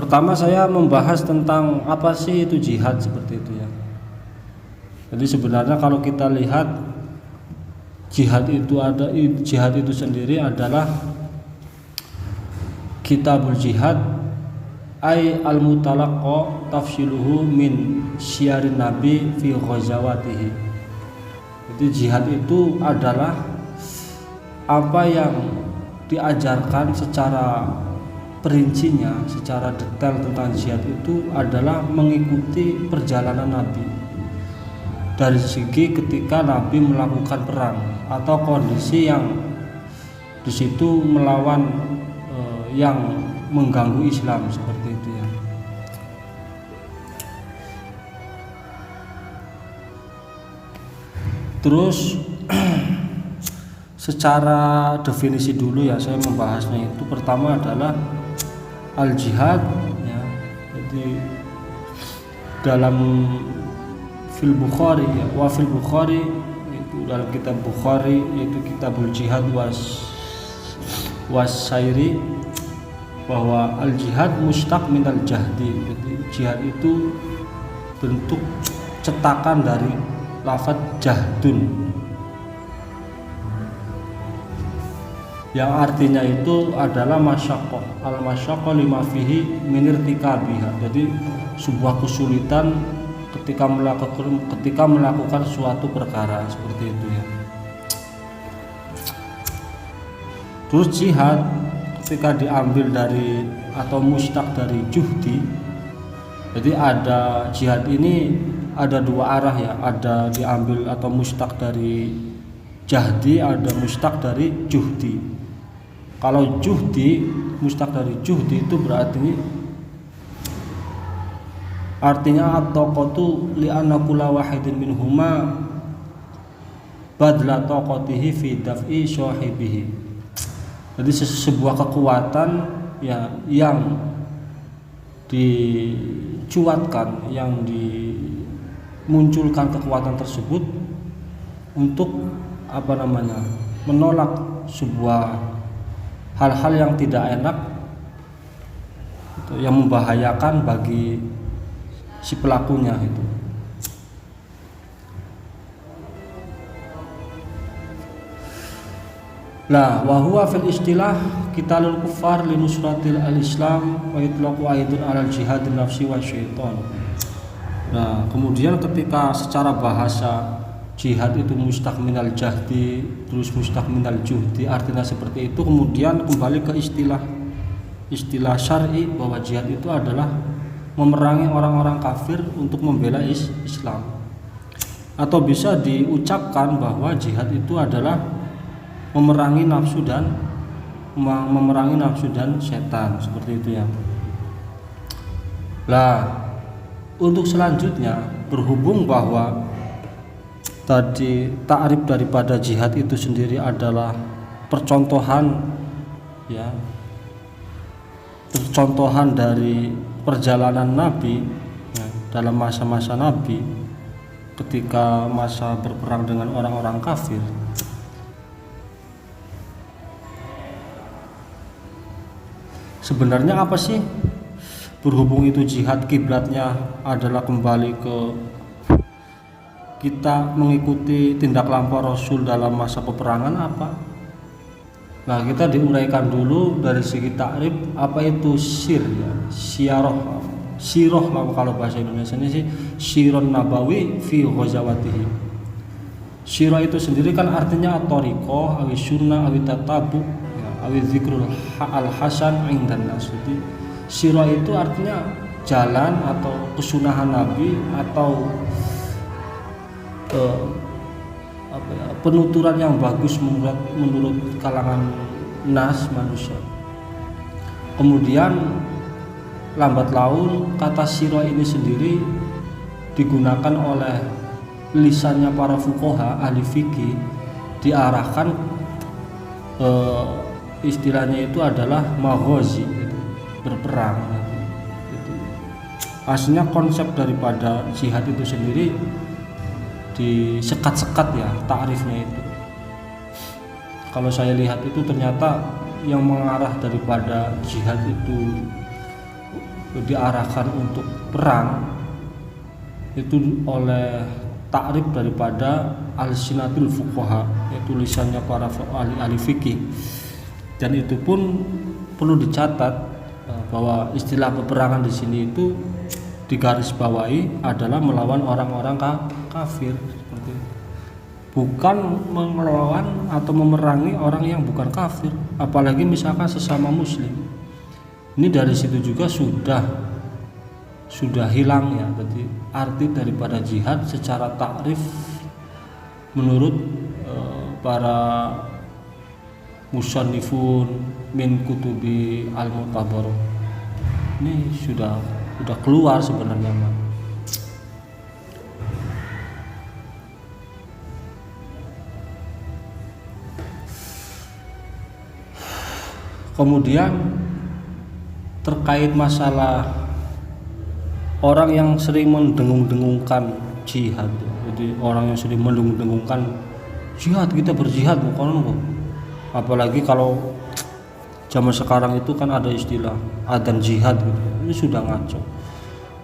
Pertama saya membahas tentang apa sih itu jihad seperti itu ya. Jadi sebenarnya kalau kita lihat jihad itu sendiri adalah kitabul jihad ay al-mutalaqqa tafsiluhu min syiarin nabi fi ghazawatihi. Jadi jihad itu adalah apa yang diajarkan secara perincinya, secara detail tentang jihad itu adalah mengikuti perjalanan Nabi dari segi ketika Nabi melakukan perang atau kondisi yang di situ melawan yang mengganggu Islam seperti itu ya. Terus secara definisi dulu ya, saya membahasnya itu pertama adalah al-jihad ya. Jadi dalam fil Bukhari ya, wa fil Bukhari itu dalam kitab Bukhari yaitu kitabul jihad was sairi, bahwa al-jihad mustaq minal jahdi. Jadi jihad itu bentuk cetakan dari lafaz jahdun, yang artinya itu adalah masyaqqah, al-masyaqqah lima fihi min irtikabiha. Jadi sebuah kesulitan ketika melakukan suatu perkara seperti itu ya. Terus jihad ketika diambil dari atau mustaq dari juhdi, jadi ada jihad ini ada dua arah ya, ada diambil atau mustaq dari jahdi, ada mustaq dari juhdi. Kalau juhdi, mustaq dari juhdi itu berarti artinya at-taqatu li anna kulla wahidin minhuma badla taqatihi fi daf'i sahibihi. Jadi sebuah kekuatan ya yang dicuatkan, yang dimunculkan kekuatan tersebut untuk menolak sebuah hal-hal yang tidak enak, yang membahayakan bagi si pelakunya itu. Lah wa huwa fil istilah qitalul kuffar linusratil al-islam wa itlaqu aidun alal jihadin nafsi wa syaitan. Nah, kemudian ketika secara bahasa jihad itu mustaq minal jahdi, terus mustaq minal juhdi, artinya seperti itu, kemudian kembali ke istilah syar'i bahwa jihad itu adalah memerangi orang-orang kafir untuk membela Islam. Atau bisa diucapkan bahwa jihad itu adalah memerangi nafsu dan setan seperti itu ya. Lah, untuk selanjutnya, berhubung bahwa tadi ta'rif daripada jihad itu sendiri adalah percontohan ya, percontohan dari perjalanan Nabi ya, dalam masa-masa Nabi ketika masa berperang dengan orang-orang kafir. Sebenarnya apa sih? Berhubung itu jihad kiblatnya adalah kembali ke kita mengikuti tindak lampau Rasul dalam masa peperangan apa? Nah, kita diuraikan dulu dari segi takrif apa itu sir ya, siroh kalau bahasa Indonesia ini sih sirun nabawi fi ghazawatihi. Sirah itu sendiri kan artinya at-thariqah, awi sunnah, awi tatabu, ya, awi zikrul al-hasan indan nas. Jadi sirah itu artinya jalan atau kesunahan Nabi atau penuturan yang bagus menurut kalangan nas manusia. Kemudian lambat laun kata sirah ini sendiri digunakan oleh lisannya para fuqaha ahli fikih, diarahkan istilahnya itu adalah maghazi, berperang. Aslinya konsep daripada jihad itu sendiri disekat-sekat ya takrifnya itu. Kalau saya lihat itu ternyata yang mengarah daripada jihad itu diarahkan untuk perang itu oleh takrif daripada al-sinatul fuqaha, yaitu lisannya para ahli fikih. Dan itu pun perlu dicatat bahwa istilah peperangan di sini itu digarisbawahi adalah melawan orang-orang kafir, seperti itu. Bukan melawan atau memerangi orang yang bukan kafir, apalagi misalkan sesama muslim. Ini dari situ juga sudah hilang ya, berarti arti daripada jihad secara takrif menurut para musannifun min kutubi al-mu'tabar. Ini sudah keluar sebenarnya, Mas. Kemudian terkait masalah orang yang sering mendengung-dengungkan jihad, jadi orang yang sering mendengung-dengungkan jihad, kita berjihad bukan kok. Apalagi kalau zaman sekarang itu kan ada istilah adzan jihad gitu. Ini sudah ngaco,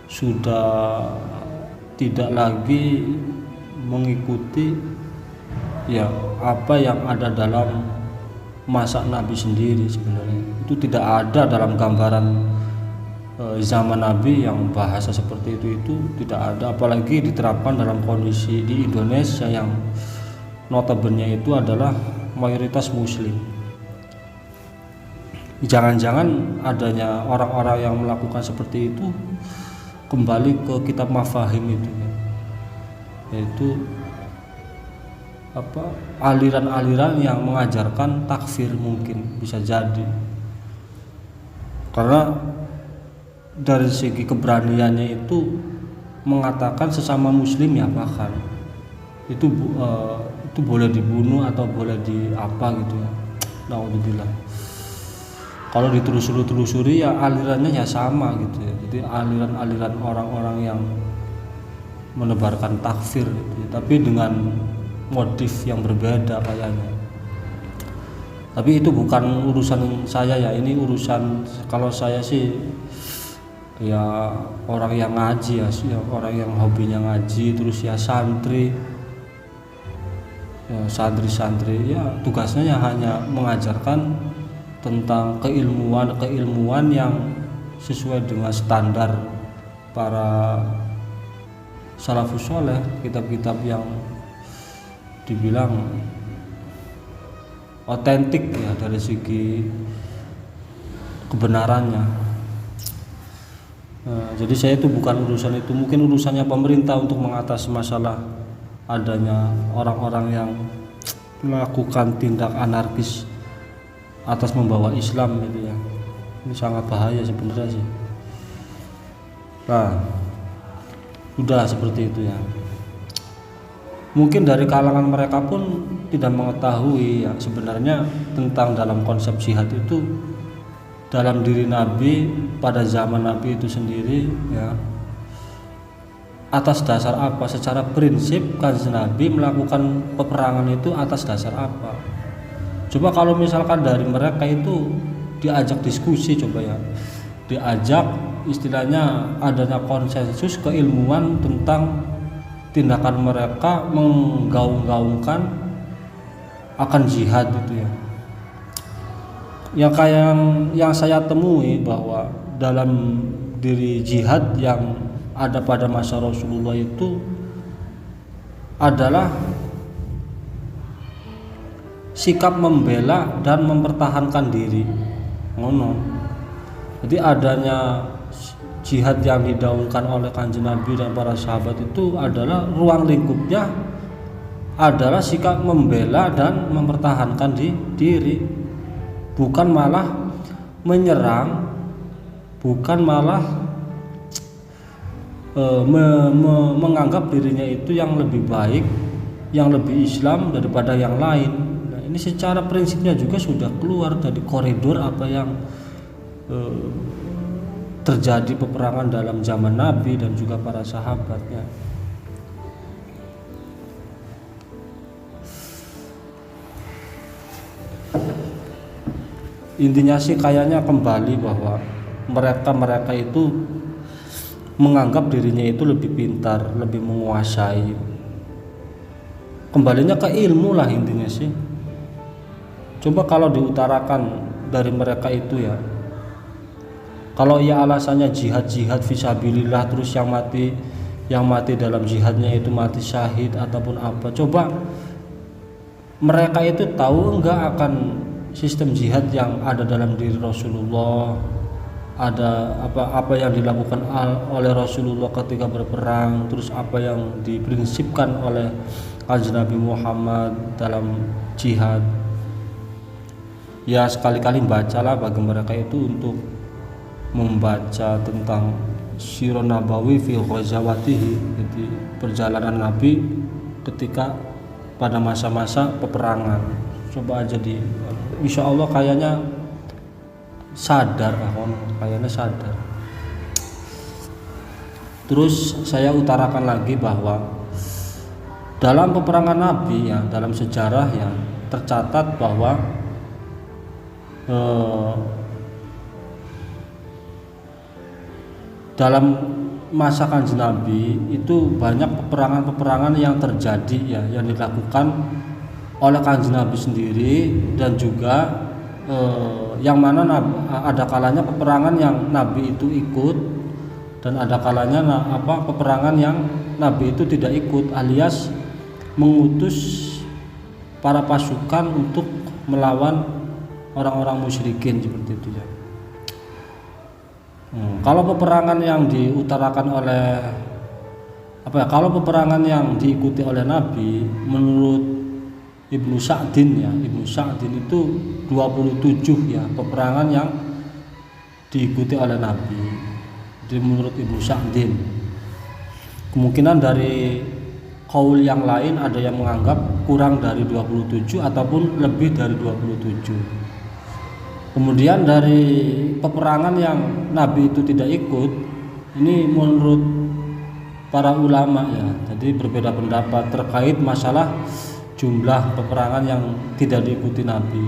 sudah tidak lagi mengikuti ya apa yang ada dalam masa Nabi sendiri. Sebenarnya itu tidak ada dalam gambaran zaman Nabi yang bahasa seperti itu tidak ada, apalagi diterapkan dalam kondisi di Indonesia yang notabene itu adalah mayoritas muslim. Jangan-jangan adanya orang-orang yang melakukan seperti itu kembali ke kitab mafahim itu, yaitu aliran-aliran yang mengajarkan takfir, mungkin bisa jadi karena dari segi keberaniannya itu mengatakan sesama muslim ya, bahkan itu boleh dibunuh atau boleh di apa gitu ya. Naudzubillah. Kalau ditelusuri ya alirannya ya sama gitu ya. Jadi aliran-aliran orang-orang yang menebarkan takfir gitu ya, tapi dengan motif yang berbeda kayaknya. Tapi itu bukan urusan saya ya, ini urusan, kalau saya sih ya orang yang ngaji ya, orang yang hobinya ngaji, terus ya santri ya, santri ya tugasnya ya hanya mengajarkan tentang keilmuan yang sesuai dengan standar para salafus soleh, kitab-kitab yang dibilang otentik ya dari segi kebenarannya. Jadi saya itu bukan urusan itu, mungkin urusannya pemerintah untuk mengatasi masalah adanya orang-orang yang melakukan tindak anarkis atas membawa Islam gitu ya. Ini sangat bahaya sebenarnya sih. Nah, udah seperti itu ya. Mungkin dari kalangan mereka pun tidak mengetahui ya sebenarnya tentang dalam konsep jihad itu dalam diri Nabi pada zaman Nabi itu sendiri ya, atas dasar apa, secara prinsip Kanjeng Nabi melakukan peperangan itu atas dasar apa. Coba kalau misalkan dari mereka itu diajak diskusi, coba ya, diajak istilahnya adanya konsensus keilmuan tentang tindakan mereka menggaung-gaungkan akan jihad itu ya. Yang kayak yang saya temui bahwa dalam diri jihad yang ada pada masa Rasulullah itu adalah sikap membela dan mempertahankan diri. Ngono. Jadi adanya jihad yang didaungkan oleh Kanjeng Nabi dan para sahabat itu adalah ruang lingkupnya adalah sikap membela dan mempertahankan diri. Bukan malah menyerang, bukan malah menganggap dirinya itu yang lebih baik, yang lebih Islam daripada yang lain. Nah, ini secara prinsipnya juga sudah keluar dari koridor apa yang terjadi peperangan dalam zaman Nabi dan juga para sahabatnya. Intinya sih kayaknya kembali bahwa mereka itu menganggap dirinya itu lebih pintar, lebih menguasai. Kembalinya ke ilmu lah intinya sih. Coba kalau diutarakan dari mereka itu ya, kalau ya alasannya jihad fisabilillah, terus yang mati dalam jihadnya itu mati syahid ataupun apa, coba mereka itu tahu enggak akan sistem jihad yang ada dalam diri Rasulullah, ada apa yang dilakukan oleh Rasulullah ketika berperang, terus apa yang diprinsipkan oleh Kanjeng Nabi Muhammad dalam jihad. Ya sekali-kali bacalah bagi mereka itu untuk membaca tentang Sirah Nabawi fi ghazawatihi, jadi perjalanan Nabi ketika pada masa-masa peperangan. Coba aja insya Allah kayaknya sadar. Terus saya utarakan lagi bahwa dalam peperangan Nabi ya, dalam sejarah yang tercatat bahwa dalam masa Kanjeng Nabi itu banyak peperangan yang terjadi ya, yang dilakukan oleh Kanjeng Nabi sendiri, dan juga yang mana ada kalanya peperangan yang Nabi itu ikut, dan ada kalanya peperangan yang Nabi itu tidak ikut, alias mengutus para pasukan untuk melawan orang-orang musyrikin seperti itu ya. Kalau peperangan yang diutarakan oleh kalau peperangan yang diikuti oleh Nabi menurut Ibnu Sa'din itu 27 ya peperangan yang diikuti oleh Nabi. Jadi menurut Ibnu Sa'din, kemungkinan dari qaul yang lain ada yang menganggap kurang dari 27 ataupun lebih dari 27. Kemudian dari peperangan yang Nabi itu tidak ikut, ini menurut para ulama ya, jadi berbeda pendapat terkait masalah jumlah peperangan yang tidak diikuti Nabi.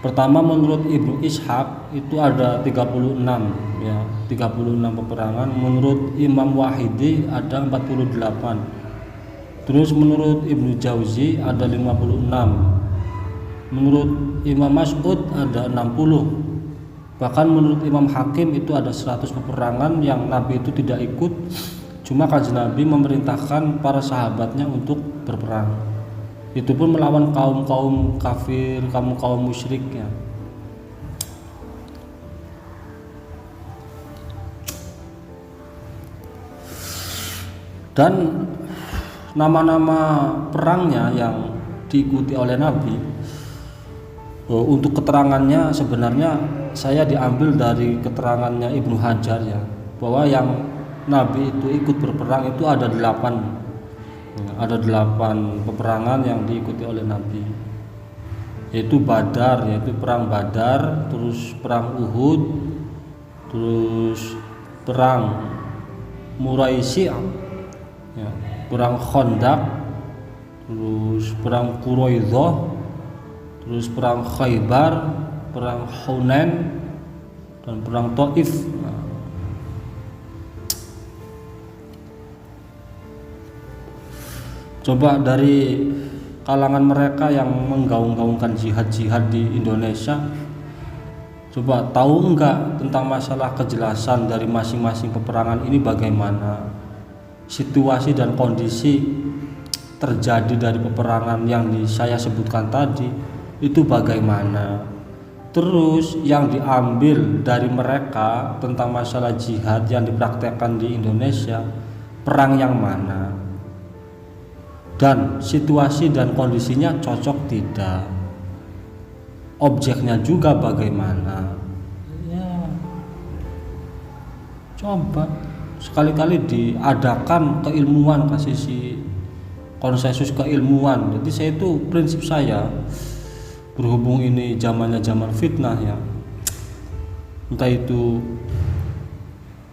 Pertama menurut Ibnu Ishaq itu ada 36 ya, 36 peperangan. Menurut Imam Wahidi ada 48. Terus menurut Ibnu Jauzi ada 56. Menurut Imam Mas'ud ada 60. Bahkan menurut Imam Hakim itu ada 100 peperangan yang Nabi itu tidak ikut, cuma Kanjeng Nabi memerintahkan para sahabatnya untuk berperang. Itu pun melawan kaum kafir, kaum musyrik ya. Dan nama-nama perangnya yang diikuti oleh Nabi, untuk keterangannya sebenarnya saya diambil dari keterangannya Ibnu Hajar ya, bahwa yang Nabi itu ikut berperang itu ada 8 peperangan yang diikuti oleh Nabi, yaitu Badar, yaitu perang Badar, terus perang Uhud, terus perang Muraisi ya, perang Khandaq, terus perang Quraidah, terus perang Khaybar, perang Hunain, dan perang Taif. Coba dari kalangan mereka yang menggaung-gaungkan jihad di Indonesia, coba tahu enggak tentang masalah kejelasan dari masing-masing peperangan ini, bagaimana situasi dan kondisi terjadi dari peperangan yang saya sebutkan tadi itu bagaimana. Terus yang diambil dari mereka tentang masalah jihad yang dipraktekkan di Indonesia, perang yang mana, dan situasi dan kondisinya cocok tidak, objeknya juga bagaimana ya. Coba sekali-kali diadakan keilmuan, kasih konsensus keilmuan. Jadi saya itu prinsip saya, berhubung ini zamannya zaman fitnah ya, entah itu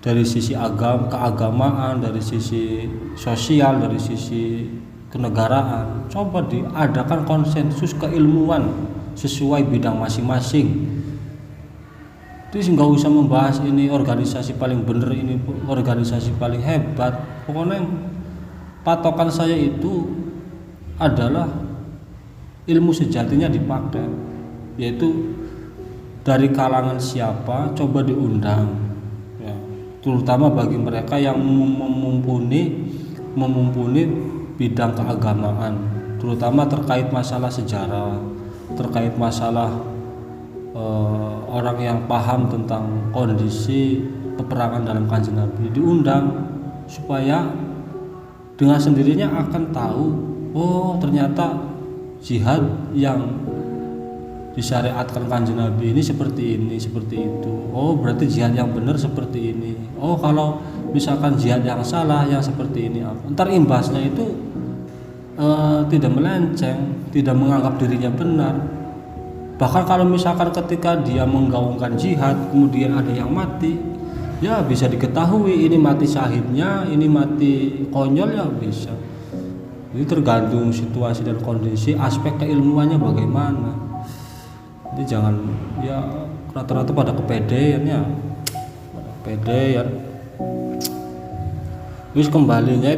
dari sisi keagamaan, dari sisi sosial, dari sisi kenegaraan, coba diadakan konsensus keilmuan sesuai bidang masing-masing. Terus nggak usah membahas ini organisasi paling bener, ini organisasi paling hebat. Pokoknya patokan saya itu adalah ilmu sejatinya dipakai, yaitu dari kalangan siapa coba diundang, ya, terutama bagi mereka yang memumpuni bidang keagamaan, terutama terkait masalah sejarah, terkait masalah orang yang paham tentang kondisi peperangan dalam Kanjeng Nabi, diundang supaya dengan sendirinya akan tahu, oh ternyata jihad yang disyariatkan Kanjeng Nabi ini seperti ini, seperti itu. Oh berarti jihad yang benar seperti ini. Oh kalau misalkan jihad yang salah yang seperti ini apa. Ntar imbasnya itu tidak melenceng, tidak menganggap dirinya benar. Bahkan kalau misalkan ketika dia menggaungkan jihad kemudian ada yang mati, ya bisa diketahui ini mati syahidnya, ini mati konyol, ya bisa. Ini tergantung situasi dan kondisi, aspek keilmuannya bagaimana. Jadi jangan, ya rata-rata pada kepedean ya, kepedean. Terus kembalinya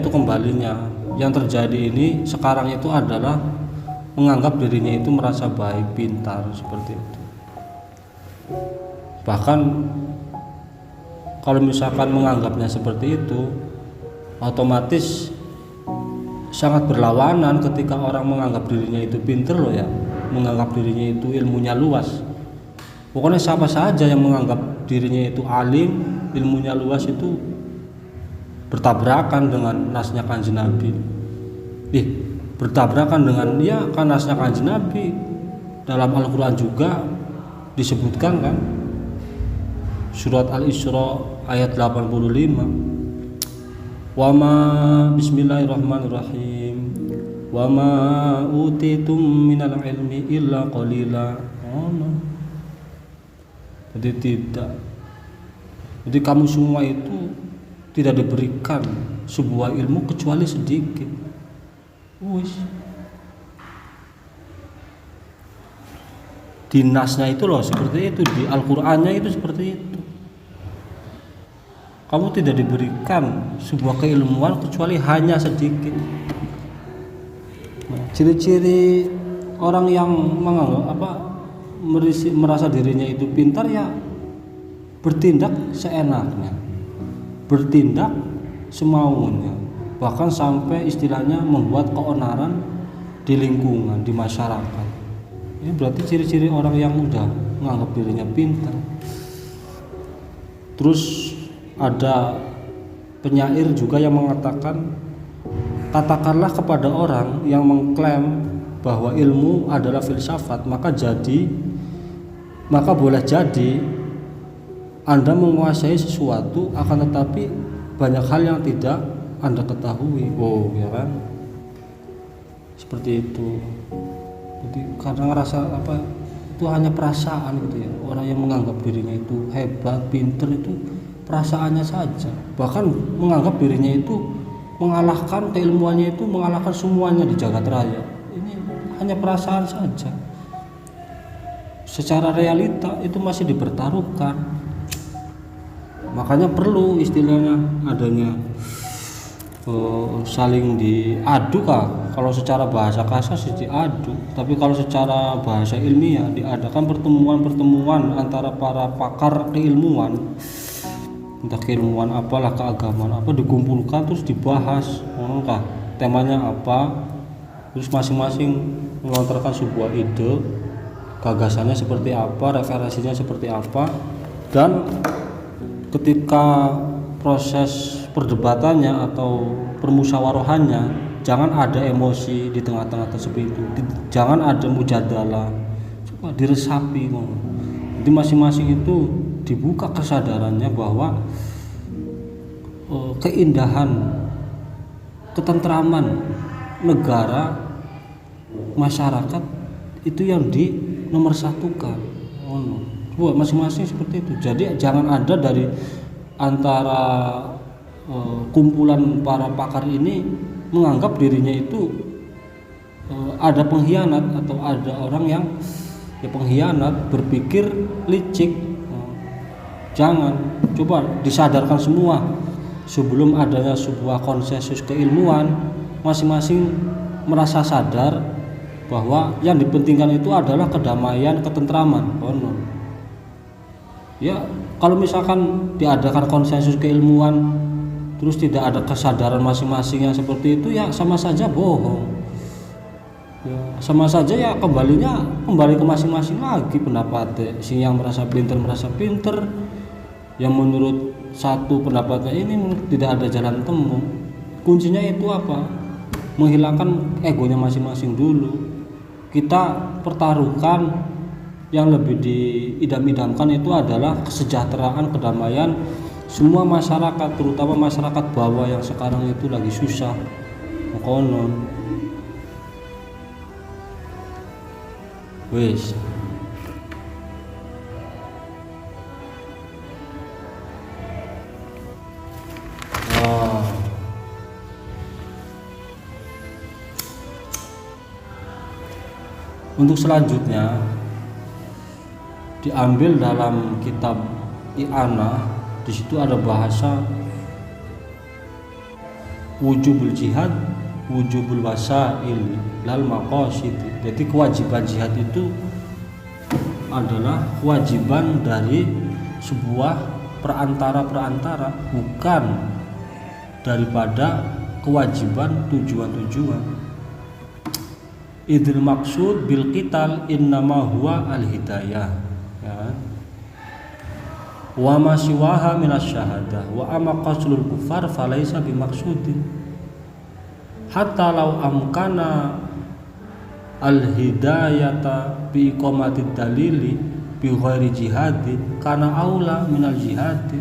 yang terjadi ini sekarang itu adalah menganggap dirinya itu merasa baik, pintar, seperti itu. Bahkan kalau misalkan menganggapnya seperti itu, otomatis sangat berlawanan ketika orang menganggap dirinya itu pintar loh ya, menganggap dirinya itu ilmunya luas. Pokoknya siapa saja yang menganggap dirinya itu alim, ilmunya luas, itu bertabrakan dengan nasnya Kanjeng Nabi. Bertabrakan dengan kan nasnya Kanjeng Nabi. Dalam Al-Quran juga disebutkan kan, surat Al-Isra ayat 85, wama bismillahirrahmanirrahim wama utitum minal ilmi illa qalila. Jadi kamu semua itu tidak diberikan sebuah ilmu kecuali sedikit. Di nasnya itu loh seperti itu, di Al-Qur'annya itu seperti itu. Kamu tidak diberikan sebuah keilmuan kecuali hanya sedikit. Ciri-ciri orang yang merasa dirinya itu pintar, ya bertindak seenaknya, bertindak semaunya, bahkan sampai istilahnya membuat keonaran di lingkungan, di masyarakat. Ini berarti ciri-ciri orang yang udah menganggap dirinya pintar. Terus ada penyair juga yang mengatakan, katakanlah kepada orang yang mengklaim bahwa ilmu adalah filsafat, maka boleh jadi Anda menguasai sesuatu, akan tetapi banyak hal yang tidak Anda ketahui. Ya kan? Seperti itu. Jadi kadang ngerasa itu hanya perasaan gitu ya. Orang yang menganggap dirinya itu hebat, pintar, itu perasaannya saja. Bahkan menganggap dirinya itu mengalahkan, keilmuannya itu mengalahkan semuanya di jagat raya. Ini hanya perasaan saja. Secara realita itu masih dipertaruhkan. Makanya perlu istilahnya adanya saling diadu kah. Kalau secara bahasa kasar sih diadu, tapi kalau secara bahasa ilmiah diadakan pertemuan-pertemuan antara para pakar keilmuan, entah keilmuan apalah, keagamaan apa, dikumpulkan terus dibahas, temanya apa, terus masing-masing melontarkan sebuah ide, gagasannya seperti apa, referensinya seperti apa, dan ketika proses perdebatannya atau permusyawarohannya, jangan ada emosi di tengah-tengah tersebut itu, jangan ada mujadalah, coba diresapi. Jadi masing-masing itu dibuka kesadarannya bahwa keindahan, ketentraman negara, masyarakat itu yang dinomorsatukan. Buat masing-masing seperti itu. Jadi jangan ada dari antara kumpulan para pakar ini menganggap dirinya itu ada pengkhianat, atau ada orang yang pengkhianat, berpikir licik, Jangan, coba disadarkan semua sebelum adanya sebuah konsensus keilmuan, masing-masing merasa sadar bahwa yang dipentingkan itu adalah kedamaian, ketentraman. Konon. Ya, kalau misalkan diadakan konsensus keilmuan terus tidak ada kesadaran masing-masing yang seperti itu, ya sama saja bohong. Ya, sama saja ya kembali ke masing-masing lagi pendapatnya. Si yang merasa pinter, yang menurut satu pendapatnya ini tidak ada jalan temu. Kuncinya itu apa? Menghilangkan egonya masing-masing dulu. Kita pertaruhkan yang lebih diidam-idamkan itu adalah kesejahteraan, kedamaian semua masyarakat, terutama masyarakat bawah yang sekarang itu lagi susah. Konon. Wes. Untuk selanjutnya diambil dalam kitab I'anah. Di situ ada bahasa wujubul jihad, wujubul wasail lal maqasid. Jadi kewajiban jihad itu adalah kewajiban dari sebuah perantara-perantara, bukan daripada kewajiban tujuan-tujuan. Idil maksud bil qital innama huwa al hidayah, ya. Wa ma siwaha minas syahadah wa amma qaslul kufar falaisa bimaksudin hatta law amkana al hidayata bi iqamatid dalili bi ghairi jihadin kana aula minal jihadi.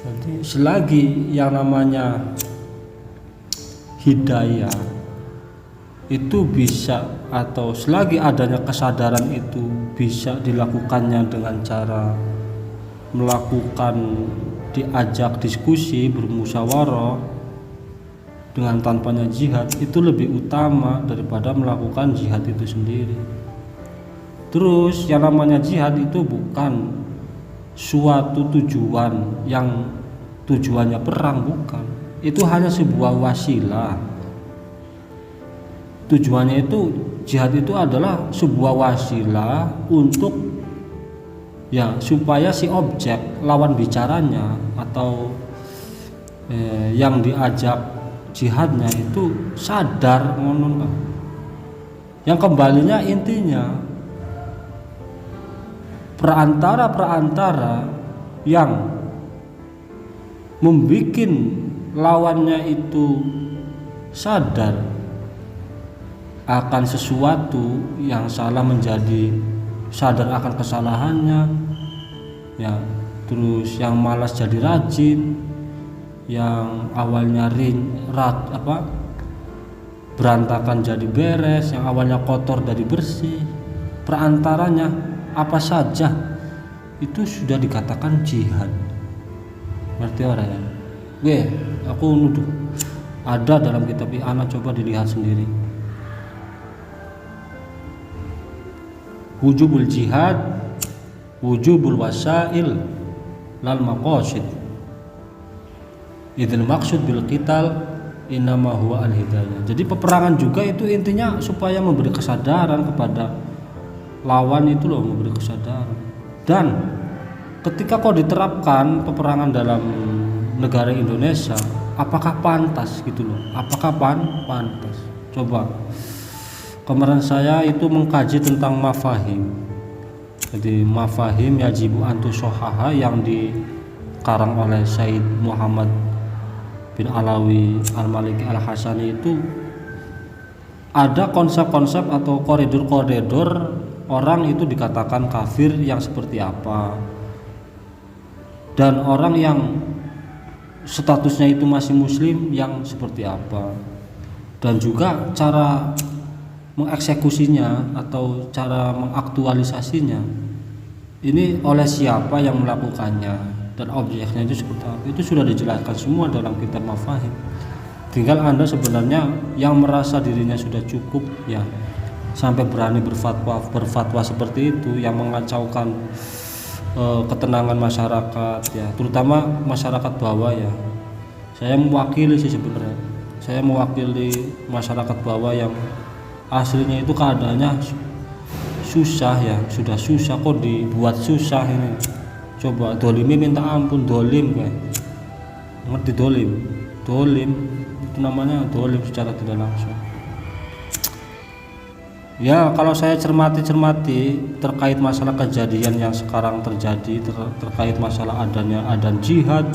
Jadi selagi yang namanya hidayah itu bisa, atau selagi adanya kesadaran itu bisa dilakukannya dengan cara melakukan diajak diskusi, bermusyawarah dengan tanpanya jihad, itu lebih utama daripada melakukan jihad itu sendiri. Terus yang namanya jihad itu bukan suatu tujuan yang tujuannya perang, bukan. Itu hanya sebuah wasilah. Tujuannya itu jihad itu adalah sebuah wasilah untuk ya supaya si objek lawan bicaranya atau yang diajak jihadnya itu sadar, yang kembalinya intinya perantara-perantara yang membuat lawannya itu sadar akan sesuatu yang salah, menjadi sadar akan kesalahannya, ya. Terus yang malas jadi rajin, yang awalnya berantakan jadi beres, yang awalnya kotor jadi bersih. Perantaranya apa saja itu sudah dikatakan jihad. Ngerti orang ya? Aku nuduh ada dalam kitab I'anah, coba dilihat sendiri. Wujubul jihad, wujubul wasail lal maqasid. Idil maksud bil qital innama huwa al hidayah. Jadi peperangan juga itu intinya supaya memberi kesadaran kepada lawan itu loh, memberi kesadaran. Dan ketika kau diterapkan peperangan dalam negara Indonesia, apakah pantas gitu loh? Apakah pantas? Coba. Kemarin saya itu mengkaji tentang mafahim. Jadi mafahim yajibu antu sohaha yang dikarang oleh Said Muhammad bin Alawi Al-Maliki Al-Hasani, itu ada konsep-konsep atau koridor-koridor orang itu dikatakan kafir yang seperti apa, dan orang yang statusnya itu masih muslim yang seperti apa, dan juga cara mengeksekusinya atau cara mengaktualisasinya ini oleh siapa yang melakukannya dan objeknya itu seperti apa. Itu sudah dijelaskan semua dalam kitab Mafahim. Tinggal Anda sebenarnya yang merasa dirinya sudah cukup ya sampai berani berfatwa seperti itu yang mengacaukan ketenangan masyarakat ya, terutama masyarakat bawah ya. Saya mewakili sih sebenarnya. Saya mewakili masyarakat bawah yang aslinya itu keadaannya susah ya, sudah susah kok dibuat susah ini. Coba dolimi minta ampun, dolim kayak ngerti dolim itu namanya dolim secara tidak langsung. Ya kalau saya cermati terkait masalah kejadian yang sekarang terjadi, terkait masalah adanya jihad,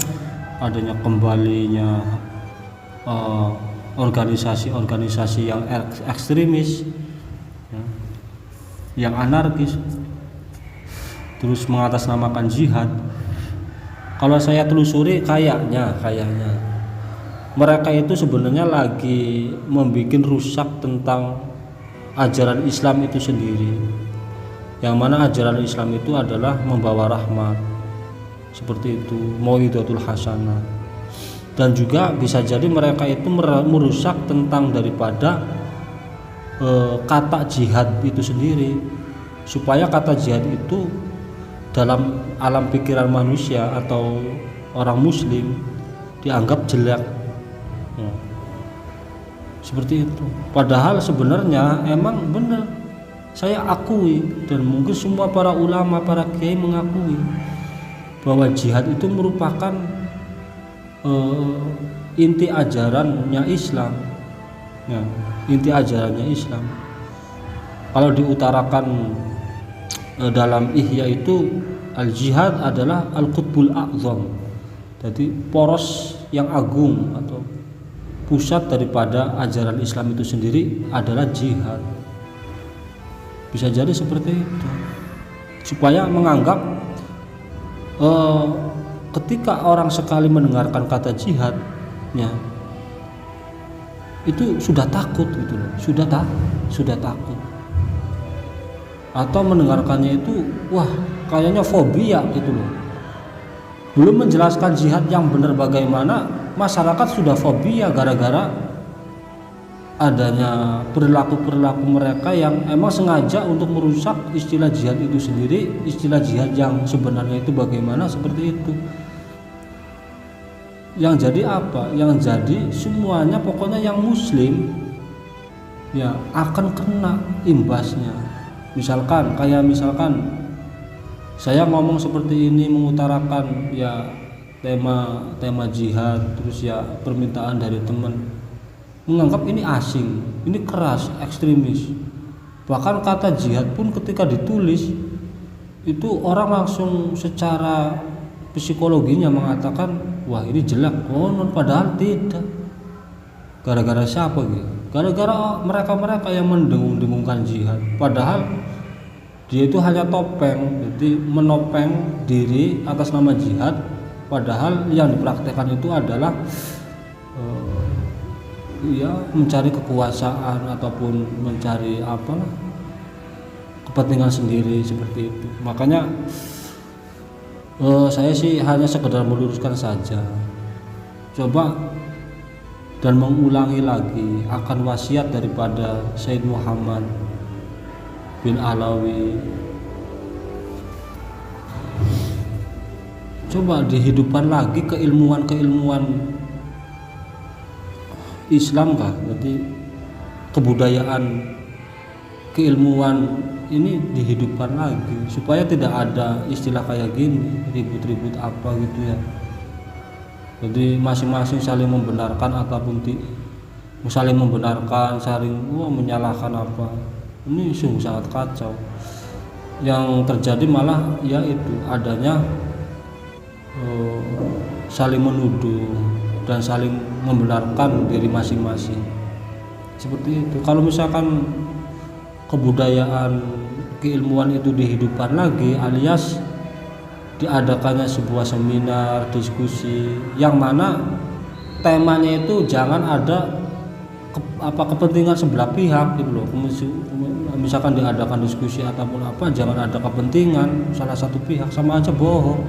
adanya kembalinya organisasi-organisasi yang ekstremis ya, yang anarkis terus mengatasnamakan jihad. Kalau saya telusuri kayaknya mereka itu sebenarnya lagi membuat rusak tentang ajaran Islam itu sendiri, yang mana ajaran Islam itu adalah membawa rahmat seperti itu, mau'izatul hasanah. Dan juga bisa jadi mereka itu merusak tentang daripada kata jihad itu sendiri, supaya kata jihad itu dalam alam pikiran manusia atau orang muslim dianggap jelek ya. Seperti itu. Padahal sebenarnya emang benar, saya akui dan mungkin semua para ulama, para kiai mengakui bahwa jihad itu merupakan inti ajarannya Islam ya, inti ajarannya Islam. Kalau diutarakan dalam Ihya itu al-jihad adalah al-qutbul a'zam, jadi poros yang agung atau pusat daripada ajaran Islam itu sendiri adalah jihad. Bisa jadi seperti itu, supaya menganggap ketika orang sekali mendengarkan kata jihad ya, itu sudah takut gitu loh, sudah takut, atau mendengarkannya itu wah kayaknya fobia gitu loh. Belum menjelaskan jihad yang benar bagaimana, masyarakat sudah fobia gara-gara adanya perilaku mereka yang emang sengaja untuk merusak istilah jihad itu sendiri, istilah jihad yang sebenarnya itu bagaimana, seperti itu. Yang jadi apa? Yang jadi semuanya pokoknya yang muslim ya akan kena imbasnya. Misalkan saya ngomong seperti ini, mengutarakan ya tema jihad, terus ya permintaan dari teman menganggap ini asing, ini keras, ekstremis. Bahkan kata jihad pun ketika ditulis itu orang langsung secara psikologinya mengatakan wah ini jelek, padahal tidak. Gara-gara siapa gitu? Gara-gara mereka yang mendengung-dengungkan jihad, padahal dia itu hanya topeng, jadi menopeng diri atas nama jihad, padahal yang dipraktekkan itu adalah ya mencari kekuasaan ataupun mencari kepentingan sendiri, seperti itu. Makanya saya sih hanya sekedar meluruskan saja, coba dan mengulangi lagi akan wasiat daripada Sayyid Muhammad bin Alawi. Coba dihidupkan lagi keilmuan Islam kah, jadi kebudayaan keilmuan ini dihidupkan lagi supaya tidak ada istilah kayak gini, ribut-ribut apa gitu ya. Jadi masing-masing saling membenarkan ataupun saling membenarkan, saling menyalahkan apa. Ini sungguh sangat kacau. Yang terjadi malah yaitu adanya saling menuduh dan saling membenarkan diri masing-masing. Seperti itu. Kalau misalkan kebudayaan keilmuan itu dihidupkan lagi, alias diadakannya sebuah seminar, diskusi yang mana temanya itu jangan ada kepentingan sebelah pihak gitu loh. Misalkan diadakan diskusi ataupun apa, jangan ada kepentingan salah satu pihak, sama aja bohong.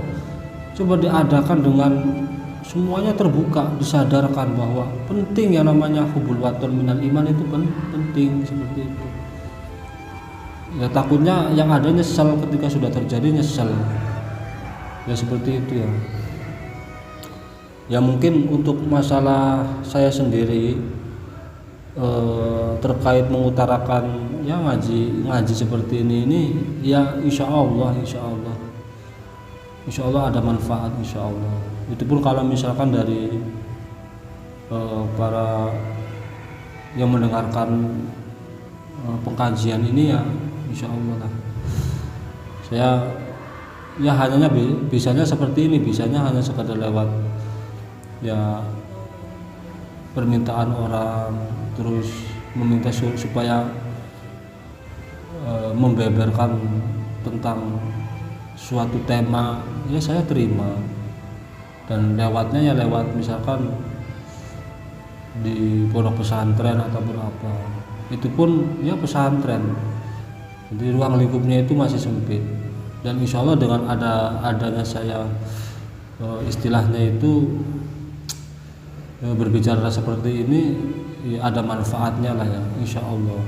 Coba diadakan dengan semuanya terbuka, disadarkan bahwa penting yang namanya hubul waton minal iman itu penting, seperti itu. Ya takutnya yang ada nyesel ketika sudah terjadi, nyesel ya, seperti itu ya. Ya mungkin untuk masalah saya sendiri terkait mengutarakan ya ngaji seperti ini ya insya Allah ada manfaat, insya Allah. Itu pun kalau misalkan dari para yang mendengarkan pengkajian ini ya insya Allah lah. Saya ya hanya bisanya seperti ini, bisanya hanya sekadar lewat ya permintaan orang, terus meminta supaya membeberkan tentang suatu tema, ya saya terima. Dan lewatnya ya lewat misalkan di pondok pesantren ataupun apa, itu pun ya pesantren, jadi ruang lingkupnya itu masih sempit. Dan insya Allah dengan adanya saya istilahnya itu berbicara seperti ini ya ada manfaatnya lah ya, insya Allah.